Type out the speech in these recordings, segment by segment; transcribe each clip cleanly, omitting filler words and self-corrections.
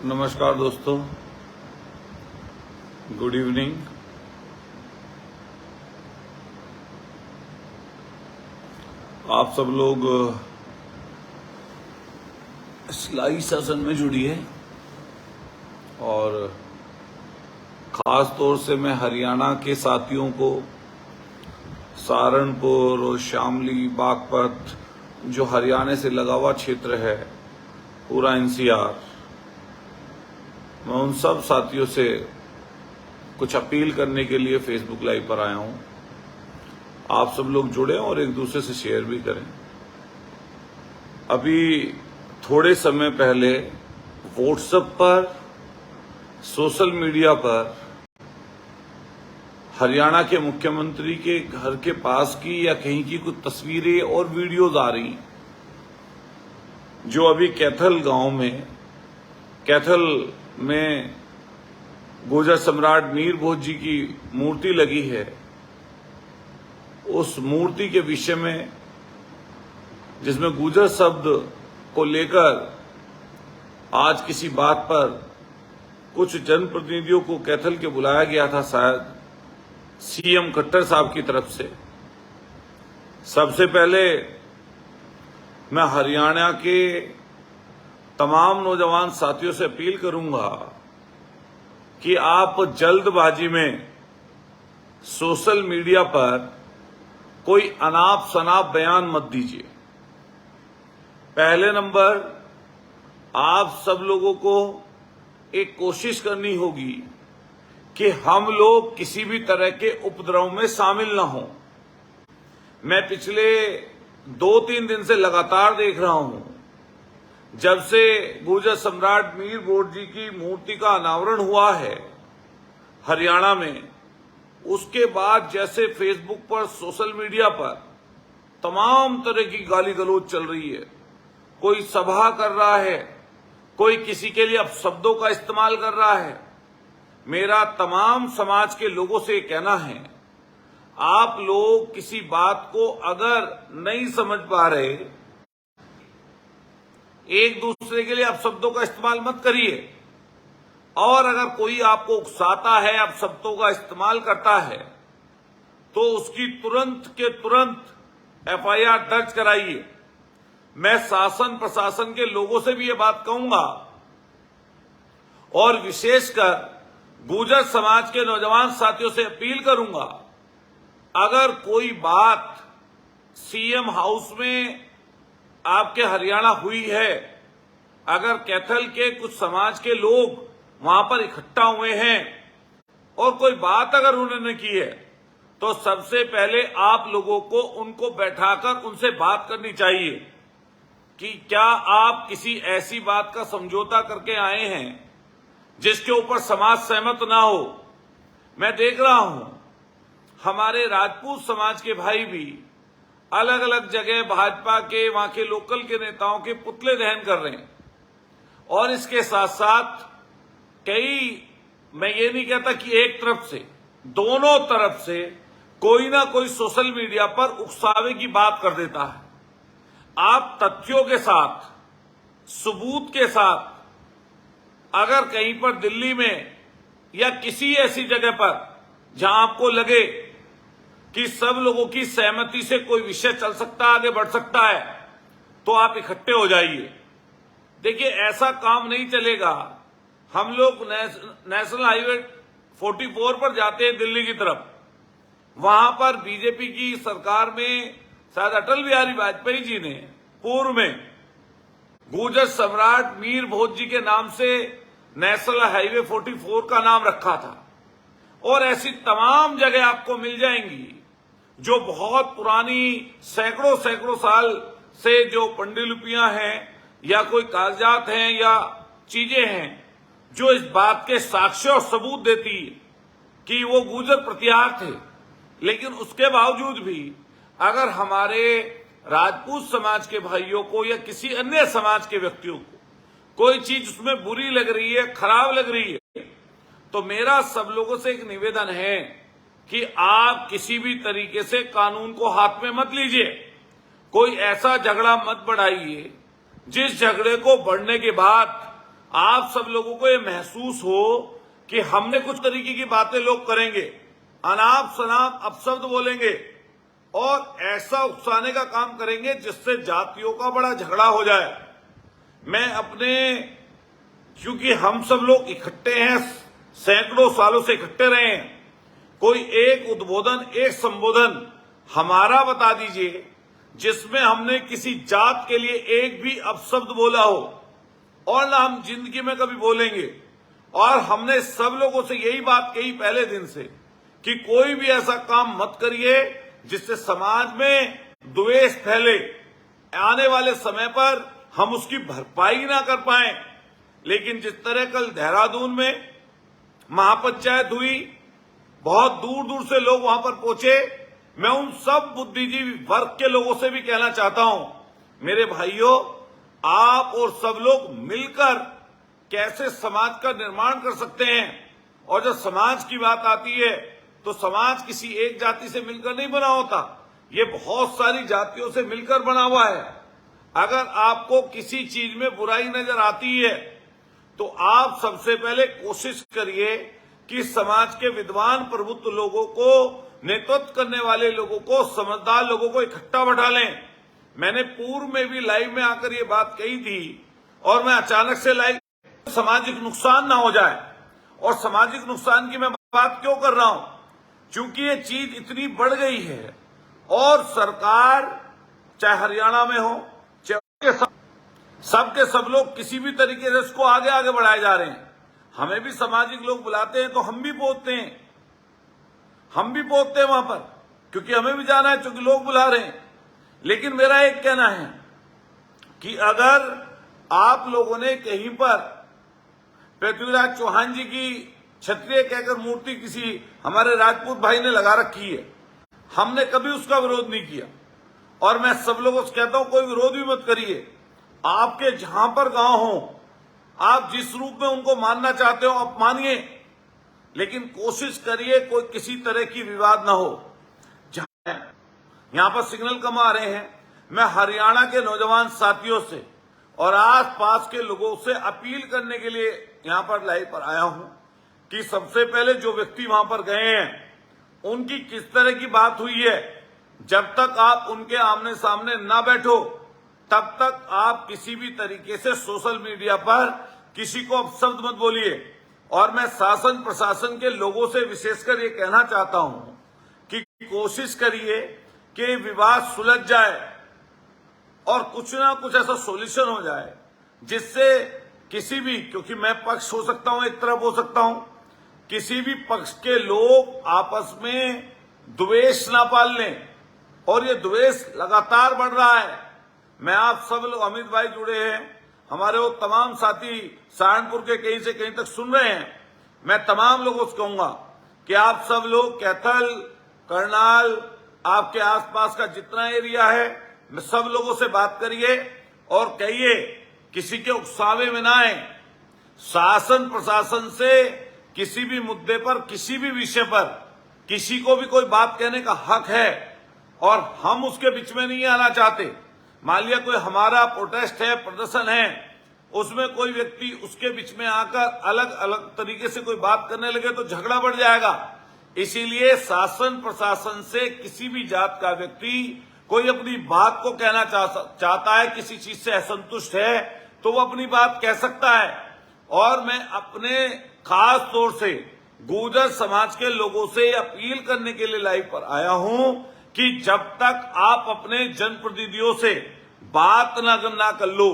नमस्कार दोस्तों, good evening. आप सब लोग सिलाई सेशन में जुड़िए और खास तौर से मैं हरियाणा के साथियों को सहारनपुर और शामली, बागपत जो हरियाणा से लगा हुआ क्षेत्र है, पूरा एनसीआर, मैं उन सब साथियों से कुछ अपील करने के लिए फेसबुक लाइव पर आया हूं। आप सब लोग जुड़े और एक दूसरे से शेयर भी करें। अभी थोड़े समय पहले व्हाट्सएप पर, सोशल मीडिया पर हरियाणा के मुख्यमंत्री के घर के पास की या कहीं की कुछ तस्वीरें और वीडियोज आ रही, जो अभी कैथल में गुर्जर सम्राट मीर भोज जी की मूर्ति लगी है। उस मूर्ति के विषय में, जिसमें गुर्जर शब्द को लेकर आज किसी बात पर कुछ जनप्रतिनिधियों को कैथल के बुलाया गया था, शायद सीएम खट्टर साहब की तरफ से। सबसे पहले मैं हरियाणा के तमाम नौजवान साथियों से अपील करूंगा कि आप जल्दबाजी में सोशल मीडिया पर कोई अनाप शनाप बयान मत दीजिए। पहले नंबर, आप सब लोगों को एक कोशिश करनी होगी कि हम लोग किसी भी तरह के उपद्रव में शामिल न हों। मैं पिछले 2-3 दिन से लगातार देख रहा हूं, जब से गुर्जर सम्राट मीर भोज जी की मूर्ति का अनावरण हुआ है हरियाणा में, उसके बाद जैसे फेसबुक पर, सोशल मीडिया पर तमाम तरह की गाली गलौज चल रही है। कोई सभा कर रहा है, कोई किसी के लिए अपशब्दों का इस्तेमाल कर रहा है। मेरा तमाम समाज के लोगों से कहना है, आप लोग किसी बात को अगर नहीं समझ पा रहे, एक दूसरे के लिए अपशब्दों का इस्तेमाल मत करिए। और अगर कोई आपको उकसाता है, अपशब्दों का इस्तेमाल करता है, तो उसकी तुरंत के तुरंत एफआईआर दर्ज कराइए। मैं शासन प्रशासन के लोगों से भी ये बात कहूंगा, और विशेषकर गुर्जर समाज के नौजवान साथियों से अपील करूंगा, अगर कोई बात सीएम हाउस में आपके हरियाणा हुई है, अगर कैथल के कुछ समाज के लोग वहां पर इकट्ठा हुए हैं और कोई बात अगर उन्होंने की है, तो सबसे पहले आप लोगों को उनको बैठाकर उनसे बात करनी चाहिए कि क्या आप किसी ऐसी बात का समझौता करके आए हैं जिसके ऊपर समाज सहमत ना हो। मैं देख रहा हूं हमारे राजपूत समाज के भाई भी अलग अलग जगह भाजपा के, वहां के लोकल के नेताओं के पुतले दहन कर रहे हैं, और इसके साथ साथ मैं ये नहीं कहता कि एक तरफ से, दोनों तरफ से कोई ना कोई सोशल मीडिया पर उकसावे की बात कर देता है। आप तथ्यों के साथ, सबूत के साथ, अगर कहीं पर दिल्ली में या किसी ऐसी जगह पर जहां आपको लगे कि सब लोगों की सहमति से कोई विषय चल सकता है, आगे बढ़ सकता है, तो आप इकट्ठे हो जाइए। देखिए, ऐसा काम नहीं चलेगा। हम लोग नेशनल हाईवे 44 पर जाते हैं दिल्ली की तरफ, वहां पर बीजेपी की सरकार में शायद अटल बिहारी वाजपेयी जी ने पूर्व में गुर्जर सम्राट मीर भोज जी के नाम से नेशनल हाईवे 44 का नाम रखा था। और ऐसी तमाम जगह आपको मिल जाएंगी जो बहुत पुरानी, सैकड़ों साल से जो पांडुलिपियां हैं या कोई कागजात हैं या चीजें हैं, जो इस बात के साक्ष्य और सबूत देती है कि वो गुर्जर प्रतिहार थे। लेकिन उसके बावजूद भी अगर हमारे राजपूत समाज के भाइयों को या किसी अन्य समाज के व्यक्तियों को कोई चीज उसमें बुरी लग रही है, खराब लग रही है, तो मेरा सब लोगों से एक निवेदन है कि आप किसी भी तरीके से कानून को हाथ में मत लीजिए। कोई ऐसा झगड़ा मत बढ़ाइए जिस झगड़े को बढ़ने के बाद आप सब लोगों को ये महसूस हो कि हमने कुछ तरीके की बातें लोग करेंगे, अनाप शनाप अपशब्द बोलेंगे और ऐसा उकसाने का काम करेंगे जिससे जातियों का बड़ा झगड़ा हो जाए। मैं अपने, क्योंकि हम सब लोग इकट्ठे हैं, सैकड़ों सालों से इकट्ठे रहे हैं, कोई एक उद्बोधन, एक संबोधन हमारा बता दीजिए जिसमें हमने किसी जात के लिए एक भी अपशब्द बोला हो, और ना हम जिंदगी में कभी बोलेंगे। और हमने सब लोगों से यही बात कही पहले दिन से कि कोई भी ऐसा काम मत करिए जिससे समाज में द्वेष फैले, आने वाले समय पर हम उसकी भरपाई ना कर पाए। लेकिन जिस तरह कल देहरादून में महापंचायत हुई, बहुत दूर दूर से लोग वहां पर पहुंचे, मैं उन सब बुद्धिजीवी वर्ग के लोगों से भी कहना चाहता हूं, मेरे भाइयों, आप और सब लोग मिलकर कैसे समाज का निर्माण कर सकते हैं। और जब समाज की बात आती है तो समाज किसी एक जाति से मिलकर नहीं बना होता, ये बहुत सारी जातियों से मिलकर बना हुआ है। अगर आपको किसी चीज में बुराई नजर आती है तो आप सबसे पहले कोशिश करिए कि समाज के विद्वान प्रबुद्ध लोगों को, नेतृत्व करने वाले लोगों को, समझदार लोगों को इकट्ठा बैठा लें। मैंने पूर्व में भी लाइव में आकर ये बात कही थी और मैं अचानक से लाइव, सामाजिक नुकसान ना हो जाए। और सामाजिक नुकसान की मैं बात क्यों कर रहा हूं, क्योंकि ये चीज इतनी बढ़ गई है और सरकार, चाहे हरियाणा में हो, चाहे सबके सब लोग किसी भी तरीके से इसको आगे आगे बढ़ाए जा रहे हैं। हमें भी सामाजिक लोग बुलाते हैं तो हम भी पहुंचते हैं, वहां पर, क्योंकि हमें भी जाना है, क्योंकि लोग बुला रहे हैं। लेकिन मेरा एक कहना है कि अगर आप लोगों ने कहीं पर पृथ्वीराज चौहान जी की क्षत्रिय कहकर मूर्ति किसी हमारे राजपूत भाई ने लगा रखी है, हमने कभी उसका विरोध नहीं किया। और मैं सब लोगों से कहता हूं, कोई विरोध भी मत करिए। आपके जहां पर गांव हो, आप जिस रूप में उनको मानना चाहते हो आप मानिए, लेकिन कोशिश करिए कोई किसी तरह की विवाद ना हो। जहां यहां पर सिग्नल कम आ रहे हैं, मैं हरियाणा के नौजवान साथियों से और आसपास के लोगों से अपील करने के लिए यहां पर लाइव पर आया हूं कि सबसे पहले जो व्यक्ति वहां पर गए हैं उनकी किस तरह की बात हुई है, जब तक आप उनके आमने सामने ना बैठो तब तक आप किसी भी तरीके से सोशल मीडिया पर किसी को अपशब्द मत बोलिए। और मैं शासन प्रशासन के लोगों से विशेषकर ये कहना चाहता हूं कि कोशिश करिए कि विवाद सुलझ जाए और कुछ ना कुछ ऐसा सॉल्यूशन हो जाए जिससे किसी भी, क्योंकि मैं पक्ष हो सकता हूं, एक तरफ हो सकता हूं, किसी भी पक्ष के लोग आपस में द्वेष ना पाल लें। और ये द्वेष लगातार बढ़ रहा है। मैं आप सब लोग, अमित भाई जुड़े हैं, हमारे वो तमाम साथी सहारनपुर के कहीं से कहीं तक सुन रहे हैं, मैं तमाम लोगों से कहूंगा कि आप सब लोग कैथल, करनाल, आपके आसपास का जितना एरिया है, मैं सब लोगों से बात करिए और कहिए, किसी के उकसावे में ना आए। शासन प्रशासन से किसी भी मुद्दे पर, किसी भी विषय पर किसी को भी कोई बात कहने का हक है और हम उसके बीच में नहीं आना चाहते। मान लिया कोई हमारा प्रोटेस्ट है, प्रदर्शन है, उसमें कोई व्यक्ति उसके बीच में आकर अलग अलग तरीके से कोई बात करने लगे तो झगड़ा बढ़ जाएगा। इसीलिए शासन प्रशासन से किसी भी जात का व्यक्ति कोई अपनी बात को कहना चाहता है, किसी चीज से असंतुष्ट है तो वो अपनी बात कह सकता है। और मैं अपने खास तौर से गुर्जर समाज के लोगों से अपील करने के लिए लाइव पर आया हूं कि जब तक आप अपने जनप्रतिनिधियों से बात ना कर लो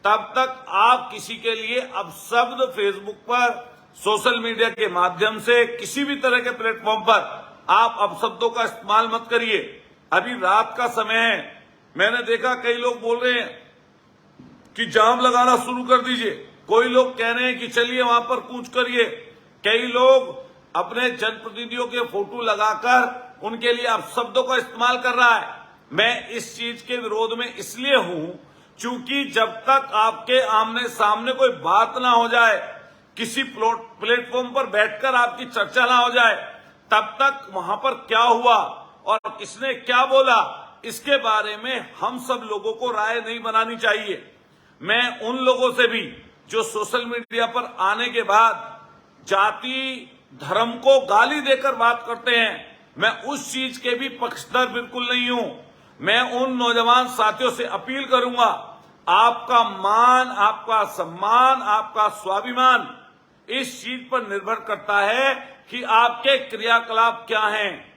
तब तक आप किसी के लिए अपशब्द फेसबुक पर, सोशल मीडिया के माध्यम से, किसी भी तरह के प्लेटफॉर्म पर आप अपशब्दों का इस्तेमाल मत करिए। अभी रात का समय है, मैंने देखा कई लोग बोल रहे हैं कि जाम लगाना शुरू कर दीजिए, कोई लोग कह रहे हैं कि चलिए वहां पर कूच करिए, कई लोग अपने जनप्रतिनिधियों के फोटो लगाकर उनके लिए अपशब्दों का इस्तेमाल कर रहा है। मैं इस चीज के विरोध में इसलिए हूं क्योंकि जब तक आपके आमने सामने कोई बात ना हो जाए, किसी प्लेटफॉर्म पर बैठकर आपकी चर्चा ना हो जाए, तब तक वहां पर क्या हुआ और किसने क्या बोला, इसके बारे में हम सब लोगों को राय नहीं बनानी चाहिए। मैं उन लोगों से भी जो सोशल मीडिया पर आने के बाद जाति धर्म को गाली देकर बात करते हैं, मैं उस चीज के भी पक्षधर बिल्कुल नहीं हूं। मैं उन नौजवान साथियों से अपील करूंगा, आपका मान, आपका सम्मान, आपका स्वाभिमान इस चीज पर निर्भर करता है कि आपके क्रियाकलाप क्या हैं,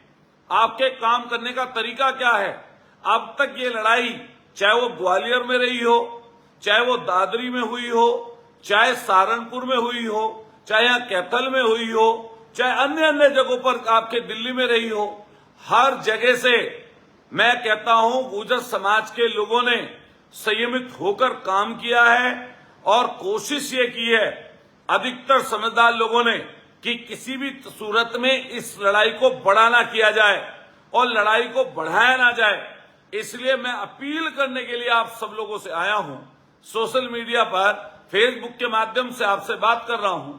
आपके काम करने का तरीका क्या है। अब तक ये लड़ाई चाहे वो ग्वालियर में रही हो, चाहे वो दादरी में हुई हो, चाहे सहारनपुर में हुई हो, चाहे यहाँ कैथल में हुई हो, चाहे अन्य अन्य जगहों पर आपके दिल्ली में रही हो, हर जगह से मैं कहता हूं गुर्जर समाज के लोगों ने संयमित होकर काम किया है और कोशिश ये की है, अधिकतर समझदार लोगों ने, कि किसी भी सूरत में इस लड़ाई को बड़ा ना किया जाए और लड़ाई को बढ़ाया ना जाए। इसलिए मैं अपील करने के लिए आप सब लोगों से आया हूं, सोशल मीडिया पर फेसबुक के माध्यम से आपसे बात कर रहा हूं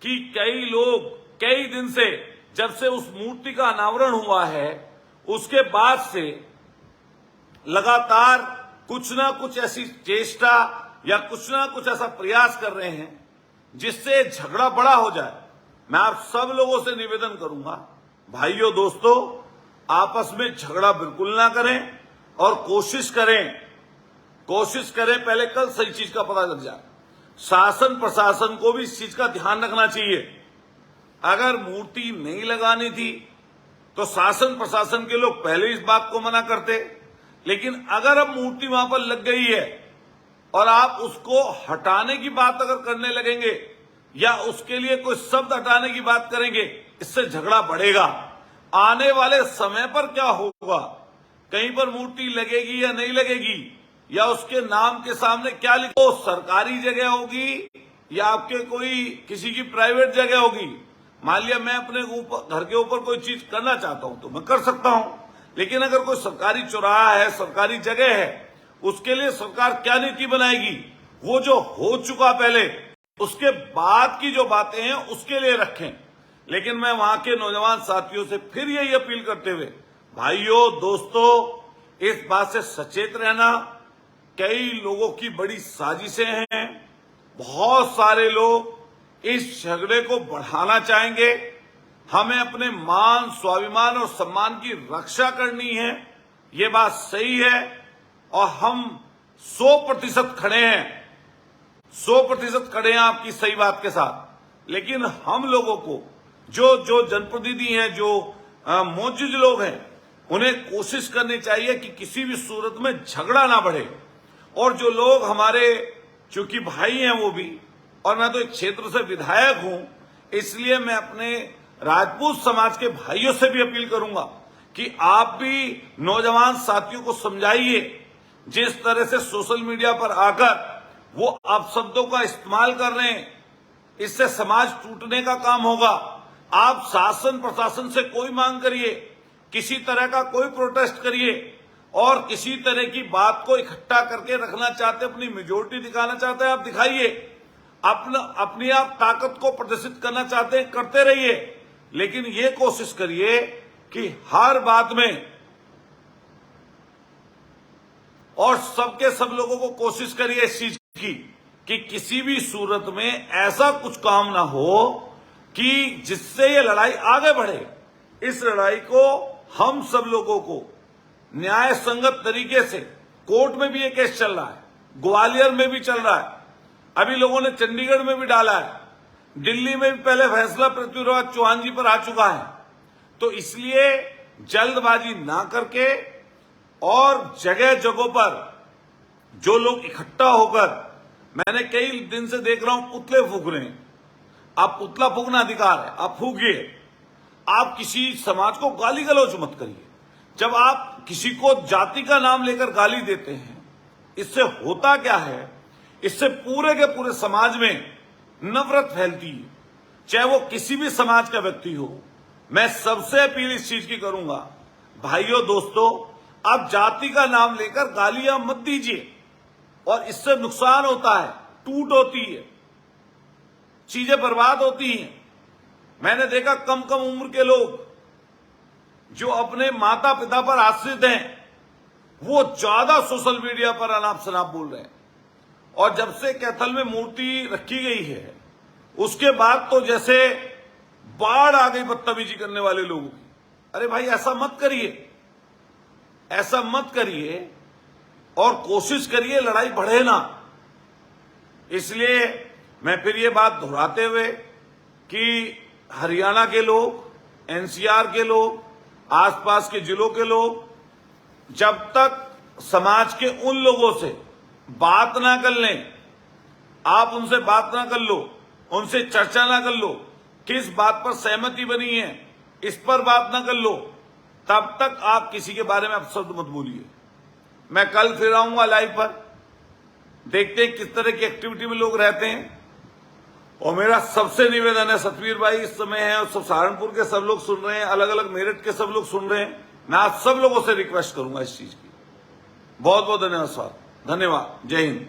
कि कई लोग कई दिन से, जब से उस मूर्ति का अनावरण हुआ है उसके बाद से लगातार कुछ ना कुछ ऐसी चेष्टा या कुछ ना कुछ ऐसा प्रयास कर रहे हैं जिससे झगड़ा बड़ा हो जाए। मैं आप सब लोगों से निवेदन करूंगा, भाइयों दोस्तों, आपस में झगड़ा बिल्कुल ना करें और कोशिश करें पहले कल सही चीज का पता लग जाए। शासन प्रशासन को भी इस चीज का ध्यान रखना चाहिए। अगर मूर्ति नहीं लगानी थी तो शासन प्रशासन के लोग पहले इस बात को मना करते, लेकिन अगर अब मूर्ति वहां पर लग गई है और आप उसको हटाने की बात अगर करने लगेंगे या उसके लिए कोई शब्द हटाने की बात करेंगे, इससे झगड़ा बढ़ेगा। आने वाले समय पर क्या होगा, कहीं पर मूर्ति लगेगी या नहीं लगेगी, या उसके नाम के सामने क्या लिखो, सरकारी जगह होगी या आपके कोई किसी की प्राइवेट जगह होगी। मान लिया मैं अपने घर के ऊपर कोई चीज करना चाहता हूं तो मैं कर सकता हूं, लेकिन अगर कोई सरकारी चौराहा है, सरकारी जगह है, उसके लिए सरकार क्या नीति बनाएगी, वो जो हो चुका पहले, उसके बाद की जो बातें हैं उसके लिए रखें। लेकिन मैं वहां के नौजवान साथियों से फिर यही अपील करते हुए, भाइयों दोस्तों, इस बात से सचेत रहना, कई लोगों की बड़ी साजिशें हैं, बहुत सारे लोग इस झगड़े को बढ़ाना चाहेंगे। हमें अपने मान, स्वाभिमान और सम्मान की रक्षा करनी है, ये बात सही है और हम 100% खड़े हैं, 100% खड़े हैं आपकी सही बात के साथ। लेकिन हम लोगों को जो जनप्रतिनिधि हैं, जो मौजूद लोग हैं, उन्हें कोशिश करनी चाहिए कि किसी भी सूरत में झगड़ा ना बढ़े। और जो लोग हमारे, चूंकि भाई हैं वो भी, और मैं तो एक क्षेत्र से विधायक हूं, इसलिए मैं अपने राजपूत समाज के भाइयों से भी अपील करूंगा कि आप भी नौजवान साथियों को समझाइए। जिस तरह से सोशल मीडिया पर आकर वो अपशब्दों का इस्तेमाल कर रहे हैं, इससे समाज टूटने का काम होगा। आप शासन प्रशासन से कोई मांग करिए, किसी तरह का कोई प्रोटेस्ट करिए, और किसी तरह की बात को इकट्ठा करके रखना चाहते, अपनी मेजोरिटी दिखाना चाहते हैं, आप दिखाइए। अपनी आप ताकत को प्रदर्शित करना चाहते हैं, करते रहिए, लेकिन ये कोशिश करिए कि हर बात में, और सबके सब लोगों को कोशिश करिए इस चीज की कि किसी भी सूरत में ऐसा कुछ काम ना हो कि जिससे ये लड़ाई आगे बढ़े। इस लड़ाई को हम सब लोगों को न्याय संगत तरीके से, कोर्ट में भी ये केस चल रहा है, ग्वालियर में भी चल रहा है, अभी लोगों ने चंडीगढ़ में भी डाला है, दिल्ली में भी पहले फैसला पृथ्वीराज चौहान जी पर आ चुका है। तो इसलिए जल्दबाजी ना करके और जगह जगहों पर जो लोग इकट्ठा होकर, मैंने कई दिन से देख रहा हूं पुतले फूंक रहे हैं। आप पुतला फूंकना अधिकार है, आप फूंकिए। आप किसी समाज को गाली गलौज मत करिए। जब आप किसी को जाति का नाम लेकर गाली देते हैं, इससे होता क्या है, इससे पूरे के पूरे समाज में नफरत फैलती है, चाहे वो किसी भी समाज का व्यक्ति हो। मैं सबसे अपील इस चीज की करूंगा, भाइयों दोस्तों, आप जाति का नाम लेकर गालियां मत दीजिए, और इससे नुकसान होता है, टूट होती है, चीजें बर्बाद होती हैं। मैंने देखा कम कम उम्र के लोग जो अपने माता पिता पर आश्रित हैं, वो ज्यादा सोशल मीडिया पर अनाप शनाप बोल रहे हैं, और जब से कैथल में मूर्ति रखी गई है उसके बाद तो जैसे बाढ़ आ गई बदतमीजी करने वाले लोगों की। अरे भाई ऐसा मत करिए, ऐसा मत करिए और कोशिश करिए लड़ाई बढ़े ना। इसलिए मैं फिर ये बात दोहराते हुए कि हरियाणा के लोग, एनसीआर के लोग, आसपास के जिलों के लोग जब तक समाज के उन लोगों से बात ना कर लें, आप उनसे बात ना कर लो, उनसे चर्चा ना कर लो, किस बात पर सहमति बनी है इस पर बात ना कर लो, तब तक आप किसी के बारे में अपशब्द मत बोलिए। मैं कल फिर आऊंगा लाइव पर, देखते हैं किस तरह की एक्टिविटी में लोग रहते हैं। और मेरा सबसे निवेदन है, सतवीर भाई इस समय है और सब सहारनपुर के सब लोग सुन रहे हैं, अलग अलग मेरठ के सब लोग सुन रहे हैं, मैं आप सब लोगों से रिक्वेस्ट करूंगा इस चीज की। बहुत बहुत धन्यवाद, जय हिंद।